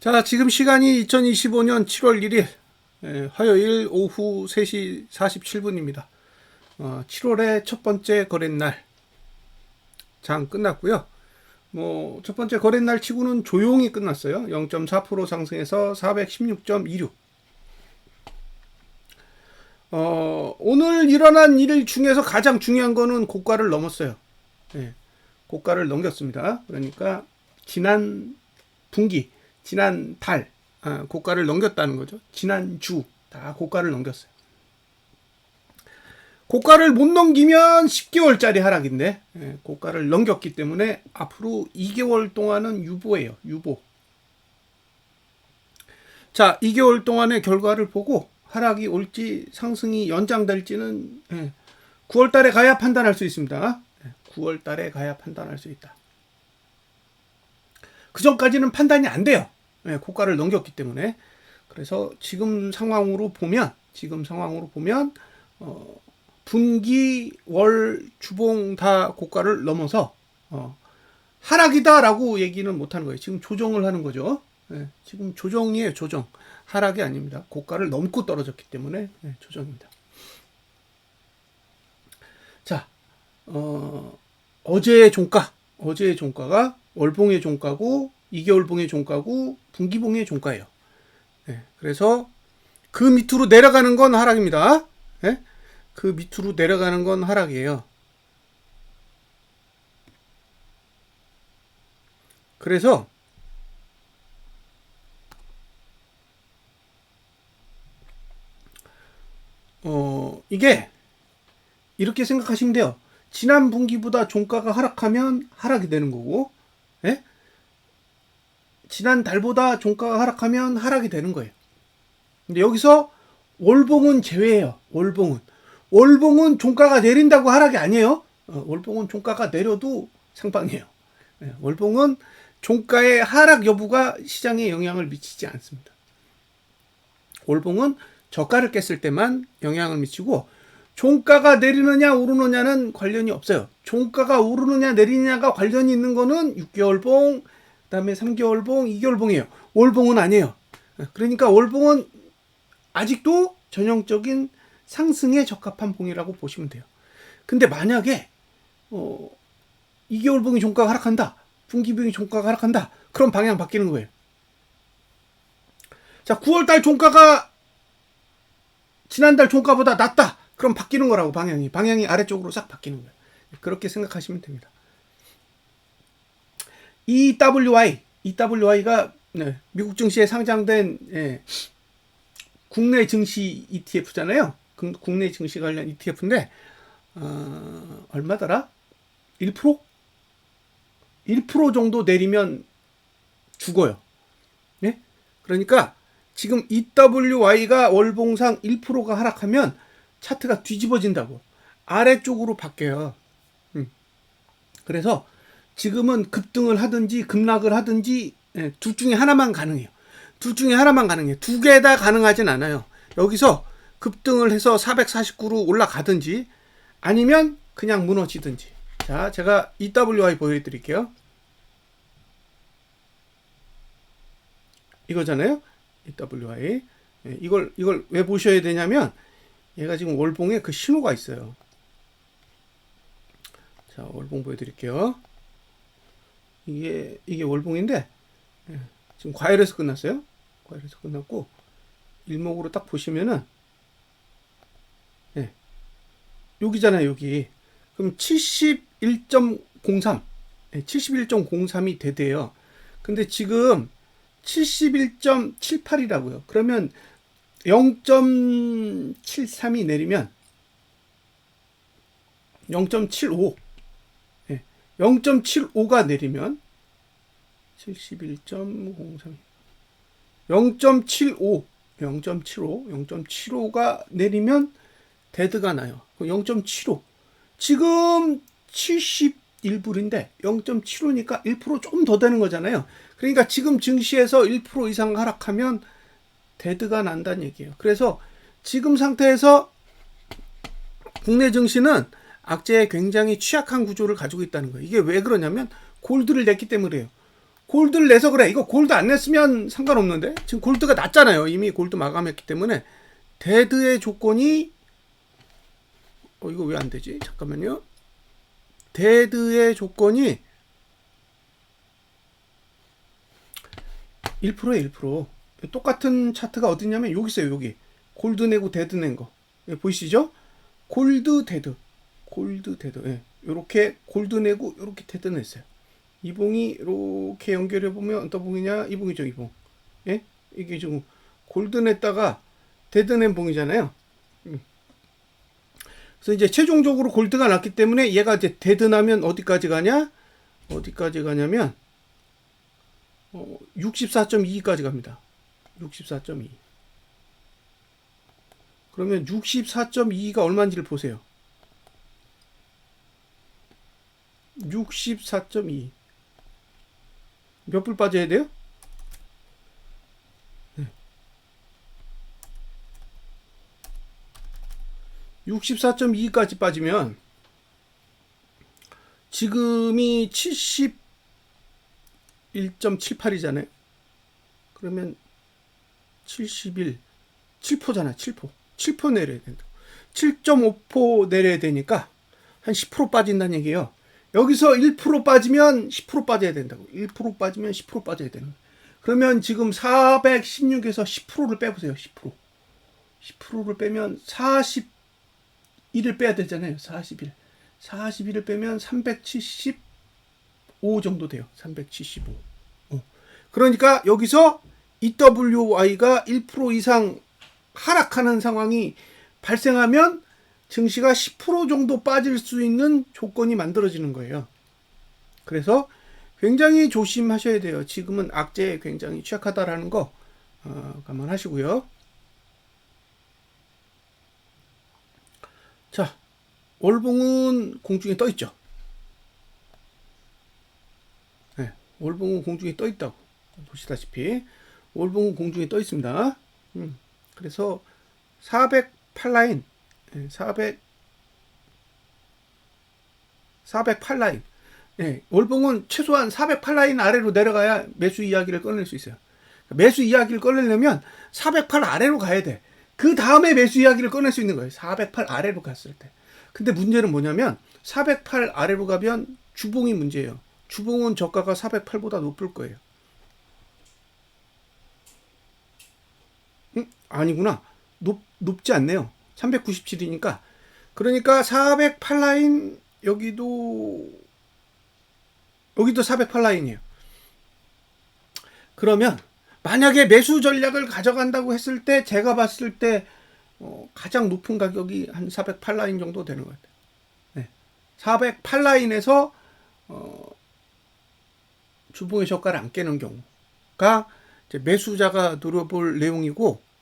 자, 지금 시간이 2025년 7월 1일 화요일 오후 3시 47분입니다. 7월의 첫 번째 거래날 장 끝났고요. 첫 번째 거래날 치고는 조용히 끝났어요. 0.4% 상승해서 416.26. 오늘 일어난 일 중에서 가장 중요한 거는 고가를 넘었어요. 고가를 넘겼습니다. 그러니까 지난 분기, 지난 달 고가를 넘겼다는 거죠. 지난 주 다 고가를 넘겼어요. 고가를 못 넘기면 10개월짜리 하락인데 고가를 넘겼기 때문에 앞으로 2개월 동안은 유보예요. 유보. 자, 2개월 동안의 결과를 보고 하락이 올지 상승이 연장될지는 9월 달에 가야 판단할 수 있습니다. 9월 달에 가야 판단할 수 있다. 그 전까지는 판단이 안 돼요. 고가를 넘겼기 때문에. 그래서 지금 상황으로 보면 분기, 월, 주봉 다 고가를 넘어서 하락이다라고 얘기는 못하는 거예요. 지금 조정을 하는 거죠. 지금 조정이에요. 조정. 하락이 아닙니다. 고가를 넘고 떨어졌기 때문에 조정입니다. 자, 어제의 종가가 월봉의 종가고 2개월봉의 종가고 분기봉의 종가예요. 그래서 그 밑으로 내려가는 건 하락입니다. 그 밑으로 내려가는 건 하락이에요. 그래서 이게 이렇게 생각하시면 돼요. 지난 분기보다 종가가 하락하면 하락이 되는 거고, 지난 달보다 종가가 하락하면 하락이 되는 거예요. 근데 여기서 월봉은 제외예요. 월봉은 종가가 내린다고 하락이 아니에요. 월봉은 종가가 내려도 상방이에요. 월봉은 종가의 하락 여부가 시장에 영향을 미치지 않습니다. 월봉은 저가를 깼을 때만 영향을 미치고 종가가 내리느냐 오르느냐는 관련이 없어요. 종가가 오르느냐 내리느냐가 관련이 있는 거는 6개월봉, 그다음에 3개월봉, 2개월봉이에요. 월봉은 아니에요. 그러니까 월봉은 아직도 전형적인 상승에 적합한 봉이라고 보시면 돼요. 근데 만약에 2개월봉이 종가가 하락한다, 분기봉이 종가가 하락한다, 그럼 방향 바뀌는 거예요. 자, 9월달 종가가 지난달 종가보다 낮다, 그럼 바뀌는 거라고. 방향이 아래쪽으로 싹 바뀌는 거예요. 그렇게 생각하시면 됩니다. EWI가 미국 증시에 상장된 국내 증시 ETF잖아요. 국내 증시 관련 ETF인데 얼마더라? 1%? 1% 정도 내리면 죽어요. 그러니까 지금 EWI가 월봉상 1%가 하락하면 차트가 뒤집어진다고. 아래쪽으로 바뀌어요. 그래서 지금은 급등을 하든지 급락을 하든지 둘 중에 하나만 가능해요. 두 개 다 가능하진 않아요. 여기서 급등을 해서 449로 올라가든지 아니면 그냥 무너지든지. 자, 제가 EWI 보여드릴게요. 이거잖아요. EWI. 이걸 왜 보셔야 되냐면 얘가 지금 월봉에 그 신호가 있어요. 자, 월봉 보여드릴게요. 이게 월봉인데 지금 과열에서 끝났어요. 과열에서 끝났고 일목으로 딱 보시면은 여기잖아요. 여기. 그럼 71.03 71.03이 되대요. 근데 지금 71.78이라고요. 그러면 0.73이 내리면 0.75 0.75가 내리면 71.03 0.75가 내리면 데드가 나요. 0.75 지금 71불인데 0.75니까 1% 조금 더 되는 거잖아요. 그러니까 지금 증시에서 1% 이상 하락하면 데드가 난다는 얘기예요. 그래서 지금 상태에서 국내 증시는 악재에 굉장히 취약한 구조를 가지고 있다는 거예요. 이게 왜 그러냐면 골드를 냈기 때문이에요. 골드를 내서 그래. 이거 골드 안 냈으면 상관없는데 지금 골드가 낮잖아요. 이미 골드 마감했기 때문에 데드의 조건이 이거 왜 안 되지? 잠깐만요. 데드의 조건이 1%에 1%. 똑같은 차트가 어디냐면 여기 있어요. 여기 골드 내고 데드 낸 거. 예, 보이시죠? 골드 데드. 예. 요렇게 골드 내고 요렇게 데드 냈어요. 이봉이 이렇게 연결해 보면 어떤 봉이냐? 이봉이죠, 이봉. 예? 이게 지금 골드 냈다가 데드 낸 봉이잖아요. 그래서 이제 최종적으로 골드가 났기 때문에 얘가 이제 데드 나면 어디까지 가냐? 어디까지 가냐면 64.2까지 갑니다. 64.2. 그러면 64.2가 얼마인지를 보세요. 64.2. 몇 불 빠져야 돼요? 네. 64.2까지 빠지면 지금이 71.78이잖아요. 그러면 71, 7%잖아, 7%. 7% 내려야 된다. 7.5% 내려야 되니까 한 10% 빠진다는 얘기예요. 여기서 1% 빠지면 10% 빠져야 된다고. 1% 빠지면 10% 빠져야 되는 거예요. 그러면 지금 416에서 10%를 빼보세요. 10%. 10%를 빼면 41을 빼야 되잖아요. 41. 41을 빼면 375 정도 돼요. 375. 그러니까 여기서 EWY가 1% 이상 하락하는 상황이 발생하면 증시가 10% 정도 빠질 수 있는 조건이 만들어지는 거예요. 그래서 굉장히 조심하셔야 돼요. 지금은 악재에 굉장히 취약하다라는 거 감안하시고요. 자, 월봉은 공중에 떠 있죠. 네, 월봉은 공중에 떠 있다고 보시다시피 월봉은 공중에 떠 있습니다. 그래서 408라인, 408라인. 예, 월봉은 최소한 408라인 아래로 내려가야 매수 이야기를 꺼낼 수 있어요. 매수 이야기를 꺼내려면 408 아래로 가야 돼. 그 다음에 매수 이야기를 꺼낼 수 있는 거예요. 408 아래로 갔을 때. 근데 문제는 뭐냐면 408 아래로 가면 주봉이 문제예요. 주봉은 저가가 408보다 높을 거예요. 아니구나. 높지 않네요. 397이니까. 그러니까 408라인 여기도 408라인이에요. 그러면 만약에 매수 전략을 가져간다고 했을 때 제가 봤을 때 가장 높은 가격이 한 408라인 정도 되는 것 같아요. 네. 408라인에서 주봉의 저가를 안 깨는 경우가 이제 매수자가 노려볼 내용이고,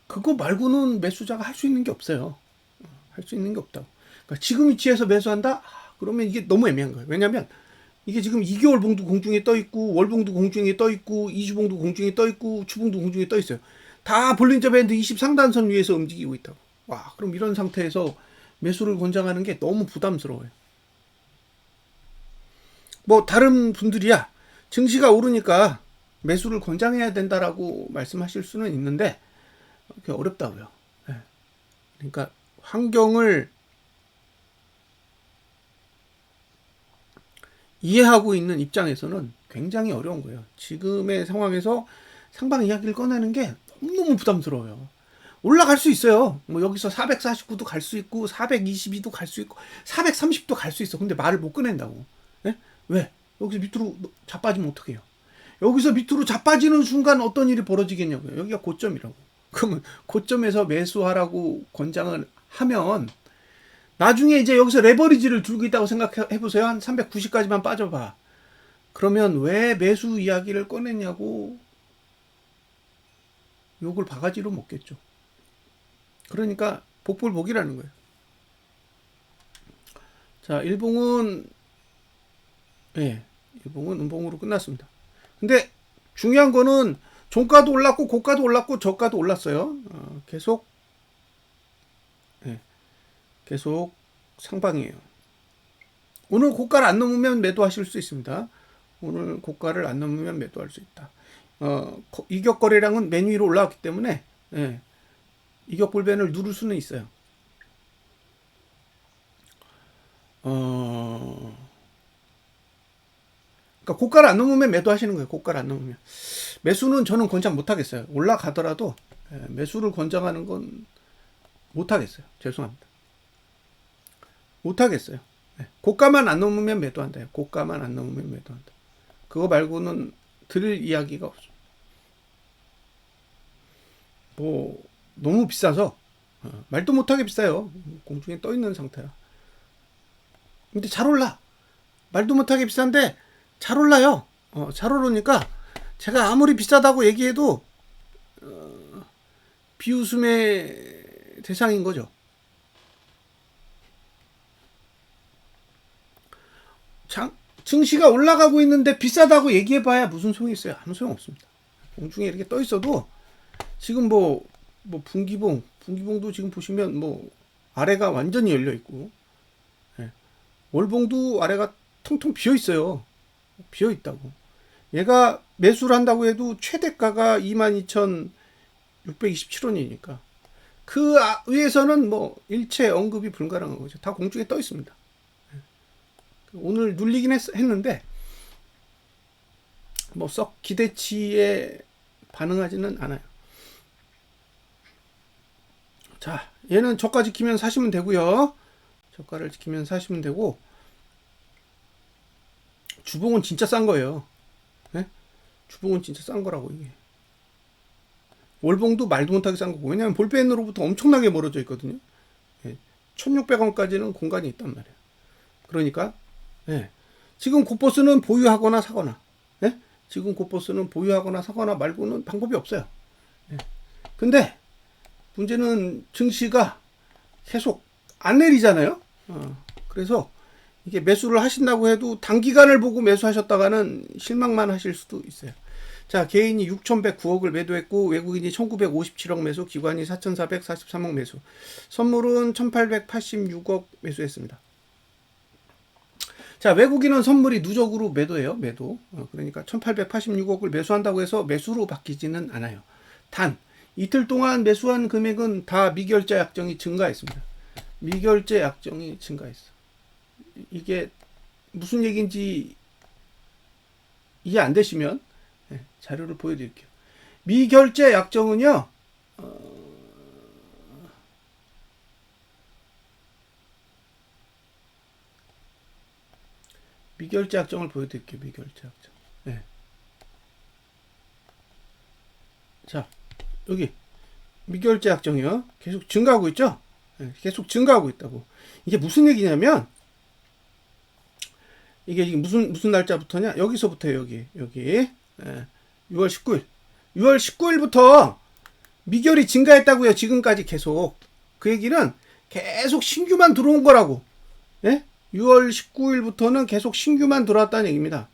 그거 말고는 매수자가 할 수 있는 게 없어요. 할 수 있는 게 없다고. 그러니까 지금 위치에서 매수한다? 그러면 이게 너무 애매한 거예요. 왜냐면 이게 지금 2개월 봉도 공중에 떠 있고, 월봉도 공중에 떠 있고, 2주봉도 공중에 떠 있고, 주봉도 공중에 떠 있어요. 다 볼린저 밴드 20상단선 위에서 움직이고 있다고. 와, 그럼 이런 상태에서 매수를 권장하는 게 너무 부담스러워요. 뭐 다른 분들이야 증시가 오르니까 매수를 권장해야 된다라고 말씀하실 수는 있는데 그게 어렵다고요. 네. 그러니까 환경을 이해하고 있는 입장에서는 굉장히 어려운 거예요. 지금의 상황에서 상방 이야기를 꺼내는 게 너무너무 부담스러워요. 올라갈 수 있어요. 뭐 여기서 449도 갈 수 있고 422도 갈 수 있고 430도 갈 수 있어. 근데 말을 못 꺼낸다고. 네? 왜? 여기서 밑으로 자빠지면 어떡해요? 여기서 밑으로 자빠지는 순간 어떤 일이 벌어지겠냐고요. 여기가 고점이라고. 그러면 고점에서 매수하라고 권장을 하면 나중에 이제 여기서 레버리지를 들고 있다고 생각해 보세요. 한 390까지만 빠져봐. 그러면 왜 매수 이야기를 꺼냈냐고 욕을 바가지로 먹겠죠. 그러니까 복불복이라는 거예요. 자, 일봉은 음봉으로 끝났습니다. 근데 중요한 거는 종가도 올랐고 고가도 올랐고 저가도 올랐어요. 계속 상방이에요. 오늘 고가를 안 넘으면 매도하실 수 있습니다. 오늘 고가를 안 넘으면 매도할 수 있다. 이격 거래량은 맨 위로 올라왔기 때문에 예, 이격 볼벤을 누를 수는 있어요. 그러니까 고가를 안 넘으면 매도하시는 거예요. 고가를 안 넘으면. 매수는 저는 권장 못 하겠어요. 올라가더라도 매수를 권장하는 건 못 하겠어요. 죄송합니다. 못 하겠어요. 고가만 안 넘으면 매도한다. 고가만 안 넘으면 매도한다. 그거 말고는 드릴 이야기가 없어. 뭐 너무 비싸서 말도 못하게 비싸요. 공중에 떠 있는 상태라. 근데 잘 올라. 말도 못하게 비싼데 잘 올라요. 잘 오르니까 제가 아무리 비싸다고 얘기해도 비웃음의 대상인 거죠. 증시가 올라가고 있는데 비싸다고 얘기해봐야 무슨 소용이 있어요? 아무 소용 없습니다. 공중에 이렇게 떠 있어도 지금 뭐 분기봉도 지금 보시면 뭐 아래가 완전히 열려 있고, 월봉도 아래가 텅텅 비어 있어요. 비어 있다고. 얘가 매수를 한다고 해도 최대가가 22,627원이니까 그 위에서는 뭐 일체 언급이 불가능한 거죠. 다 공중에 떠 있습니다. 오늘 눌리긴 했는데 뭐 썩 기대치에 반응하지는 않아요. 자, 얘는 저가 지키면 사시면 되고요. 저가를 지키면 사시면 되고, 주봉은 진짜 싼 거예요. 네? 주봉은 진짜 싼 거라고 이게. 월봉도 말도 못하게 싼 거고, 왜냐하면 볼펜으로부터 엄청나게 멀어져 있거든요. 1,600원까지는 공간이 있단 말이에요. 그러니까 지금 곧버스는 보유하거나 사거나, 지금 곧버스는 보유하거나 사거나 말고는 방법이 없어요. 근데 문제는 증시가 계속 안 내리잖아요. 그래서 이게 매수를 하신다고 해도 단기간을 보고 매수하셨다가는 실망만 하실 수도 있어요. 자, 개인이 6,109억을 매도했고 외국인이 1,957억 매수, 기관이 4,443억 매수, 선물은 1,886억 매수했습니다. 자, 외국인은 선물이 누적으로 매도해요. 매도. 그러니까 1,886억을 매수한다고 해서 매수로 바뀌지는 않아요. 단 이틀 동안 매수한 금액은 다 미결제 약정이 증가했습니다. 미결제 약정이 증가했어. 이게 무슨 얘기인지 이해 안 되시면 자료를 보여드릴게요. 미결제 약정은요, 미결제 약정을 보여드릴게요. 미결제 약정. 자, 여기 미결제 약정이요. 계속 증가하고 있죠? 계속 증가하고 있다고. 이게 무슨 얘기냐면, 이게 무슨 날짜부터냐? 여기서부터요. 여기 6월 19일. 6월 19일부터 미결이 증가했다고요. 지금까지 계속. 그 얘기는 계속 신규만 들어온 거라고. 6월 19일부터는 계속 신규만 들어왔다는 얘기입니다.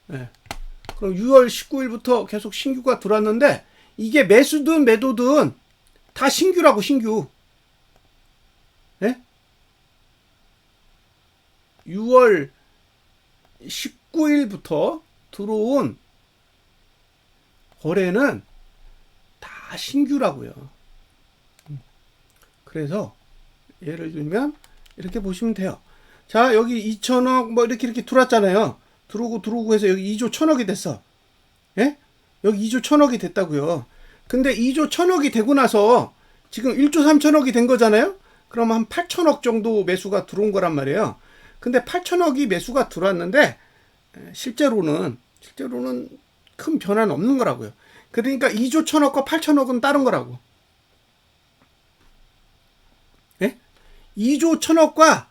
그럼 6월 19일부터 계속 신규가 들어왔는데 이게 매수든 매도든 다 신규라고. 신규. 6월 19일부터 들어온 거래는 다 신규라고요. 그래서 예를 들면 이렇게 보시면 돼요. 자, 여기 2천억 뭐 이렇게 들어왔잖아요. 들어오고 해서 여기 2조 1천억이 됐어. 여기 2조 1천억이 됐다고요. 근데 2조 1천억이 되고 나서 지금 1조 3천억이 된 거잖아요. 그럼 한 8천억 정도 매수가 들어온 거란 말이에요. 근데 8천억이 매수가 들어왔는데 실제로는 큰 변화는 없는 거라고요. 그러니까 2조 1천억과 8천억은 다른 거라고. 2조 1천억과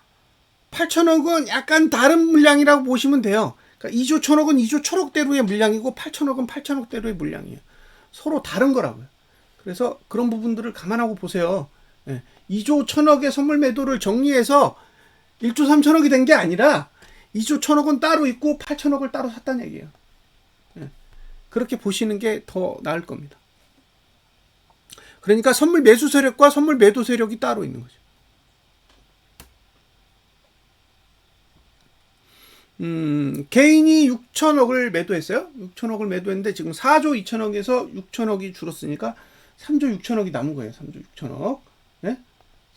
8천억은 약간 다른 물량이라고 보시면 돼요. 그러니까 2조 1천억은 2조 1천억대로의 물량이고 8천억은 8천억대로의 물량이에요. 서로 다른 거라고요. 그래서 그런 부분들을 감안하고 보세요. 2조 1천억의 선물 매도를 정리해서 1조 3천억이 된 게 아니라 2조 1천억은 따로 있고 8천억을 따로 샀다는 얘기예요. 그렇게 보시는 게 더 나을 겁니다. 그러니까 선물 매수 세력과 선물 매도 세력이 따로 있는 거죠. 개인이 6천억을 매도했어요. 6천억을 매도했는데 지금 4조 2천억에서 6천억이 줄었으니까 3조 6천억이 남은 거예요. 3조 6천억. 네?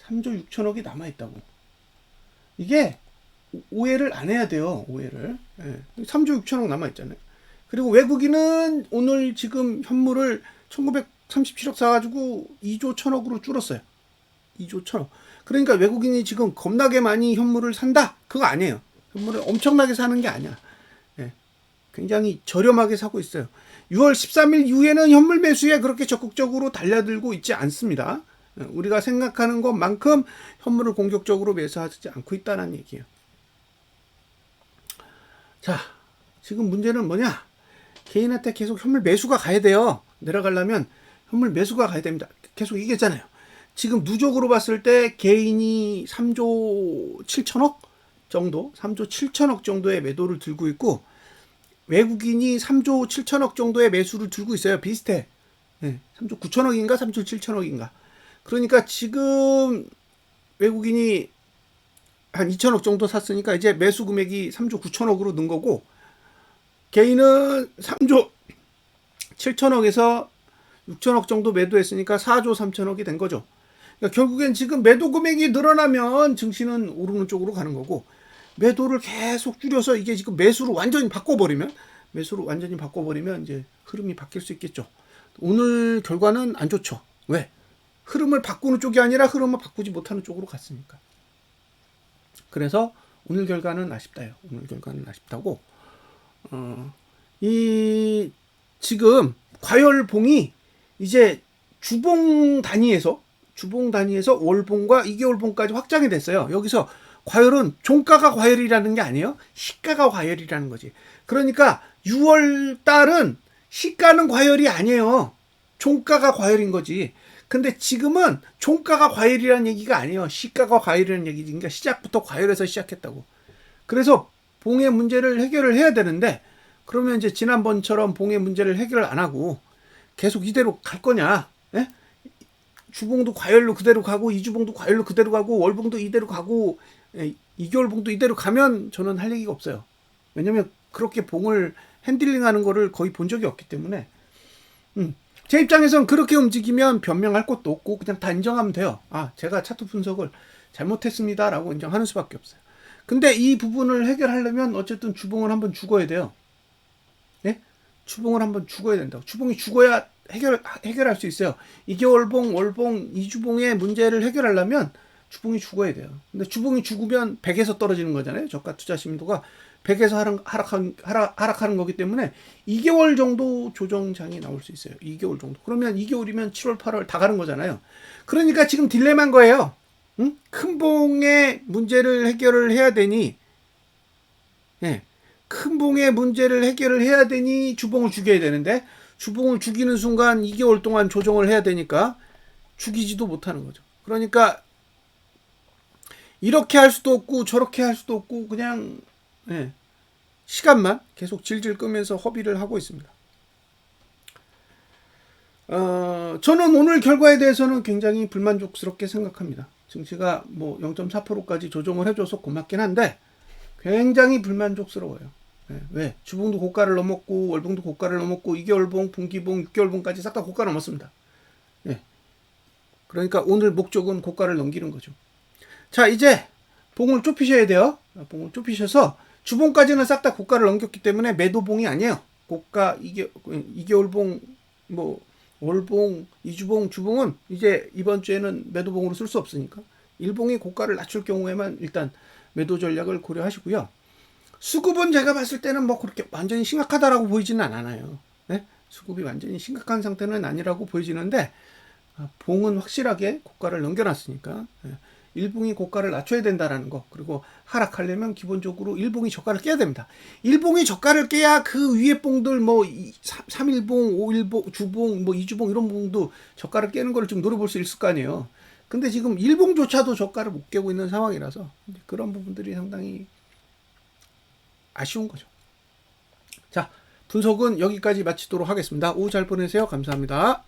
3조 6천억이 남아있다고. 이게 오해를 안 해야 돼요. 오해를. 네. 3조 6천억 남아있잖아요. 그리고 외국인은 오늘 지금 현물을 1937억 사가지고 2조 1천억으로 줄었어요. 2조 1천억. 그러니까 외국인이 지금 겁나게 많이 현물을 산다? 그거 아니에요. 현물을 엄청나게 사는 게 아니야. 예. 굉장히 저렴하게 사고 있어요. 6월 13일 이후에는 현물 매수에 그렇게 적극적으로 달려들고 있지 않습니다. 우리가 생각하는 것만큼 현물을 공격적으로 매수하지 않고 있다는 얘기예요. 자, 지금 문제는 뭐냐? 개인한테 계속 현물 매수가 가야 돼요. 내려가려면 현물 매수가 가야 됩니다. 계속 얘기했잖아요. 지금 누적으로 봤을 때 개인이 3조 7천억 정도, 3조 7천억 정도의 매도를 들고 있고 외국인이 3조 7천억 정도의 매수를 들고 있어요. 비슷해. 네, 3조 9천억인가 3조 7천억인가. 그러니까 지금 외국인이 한 2천억 정도 샀으니까 이제 매수 금액이 3조 9천억으로 는 거고 개인은 3조 7천억에서 6천억 정도 매도했으니까 4조 3천억이 된 거죠. 그러니까 결국엔 지금 매도 금액이 늘어나면 증시는 오르는 쪽으로 가는 거고 매도를 계속 줄여서 이게 지금 매수로 완전히 바꿔버리면 이제 흐름이 바뀔 수 있겠죠. 오늘 결과는 안 좋죠. 왜? 흐름을 바꾸는 쪽이 아니라 흐름을 바꾸지 못하는 쪽으로 갔으니까. 그래서 오늘 결과는 아쉽다요. 오늘 결과는 아쉽다고. 이 지금 과열봉이 이제 주봉 단위에서 월봉과 2개월봉까지 확장이 됐어요. 여기서 과열은 종가가 과열이라는 게 아니에요. 시가가 과열이라는 거지. 그러니까 6월 달은 시가는 과열이 아니에요. 종가가 과열인 거지. 근데 지금은 종가가 과열이라는 얘기가 아니에요. 시가가 과열이라는 얘기지. 그러니까 시작부터 과열해서 시작했다고. 그래서 봉의 문제를 해결을 해야 되는데 그러면 이제 지난번처럼 봉의 문제를 해결을 안 하고 계속 이대로 갈 거냐? 예? 주봉도 과열로 그대로 가고 이주봉도 과열로 그대로 가고 월봉도 이대로 가고 2개월봉도 이대로 가면 저는 할 얘기가 없어요. 왜냐면 그렇게 봉을 핸들링하는 거를 거의 본 적이 없기 때문에 제 입장에선 그렇게 움직이면 변명할 것도 없고 그냥 다 인정하면 돼요. 아, 제가 차트 분석을 잘못했습니다 라고 인정하는 수밖에 없어요. 근데 이 부분을 해결하려면 어쨌든 주봉을 한번 죽어야 돼요. 예? 주봉을 한번 죽어야 된다고. 주봉이 죽어야 해결할 수 있어요. 2개월봉, 월봉, 2주봉의 문제를 해결하려면 주봉이 죽어야 돼요. 근데 주봉이 죽으면 100에서 떨어지는 거잖아요. 저가 투자 심도가 100에서 하락하는 거기 때문에 2개월 정도 조정장이 나올 수 있어요. 2개월 정도. 그러면 2개월이면 7월, 8월 다 가는 거잖아요. 그러니까 지금 딜레마인 거예요. 응? 큰 봉의 문제를 해결을 해야 되니, 예. 큰 봉의 문제를 해결을 해야 되니 주봉을 죽여야 되는데, 주봉을 죽이는 순간 2개월 동안 조정을 해야 되니까 죽이지도 못하는 거죠. 그러니까 이렇게 할 수도 없고 저렇게 할 수도 없고 그냥 시간만 계속 질질 끄면서 허비를 하고 있습니다. 저는 오늘 결과에 대해서는 굉장히 불만족스럽게 생각합니다. 증시가 뭐 0.4%까지 조정을 해줘서 고맙긴 한데 굉장히 불만족스러워요. 왜? 주봉도 고가를 넘었고 월봉도 고가를 넘었고 2개월봉, 분기봉, 6개월봉까지 싹 다 고가 넘었습니다. 그러니까 오늘 목적은 고가를 넘기는 거죠. 자, 이제 봉을 좁히셔야 돼요. 봉을 좁히셔서 주봉까지는 싹 다 고가를 넘겼기 때문에 매도봉이 아니에요. 고가 2개월봉, 뭐 월봉, 2주봉, 주봉은 이제 이번 주에는 매도봉으로 쓸 수 없으니까 일봉이 고가를 낮출 경우에만 일단 매도 전략을 고려하시고요. 수급은 제가 봤을 때는 뭐 그렇게 완전히 심각하다라고 보이지는 않아요. 네? 수급이 완전히 심각한 상태는 아니라고 보여지는데 봉은 확실하게 고가를 넘겨놨으니까 일봉이 고가를 낮춰야 된다라는 거. 그리고 하락하려면 기본적으로 일봉이 저가를 깨야 됩니다. 일봉이 저가를 깨야 그 위에 봉들 뭐 3일봉, 5일봉, 주봉, 뭐 2주봉 이런 봉도 저가를 깨는 거를 좀 노려볼 수 있을 거 아니에요. 근데 지금 일봉조차도 저가를 못 깨고 있는 상황이라서 그런 부분들이 상당히 아쉬운 거죠. 자, 분석은 여기까지 마치도록 하겠습니다. 오후 잘 보내세요. 감사합니다.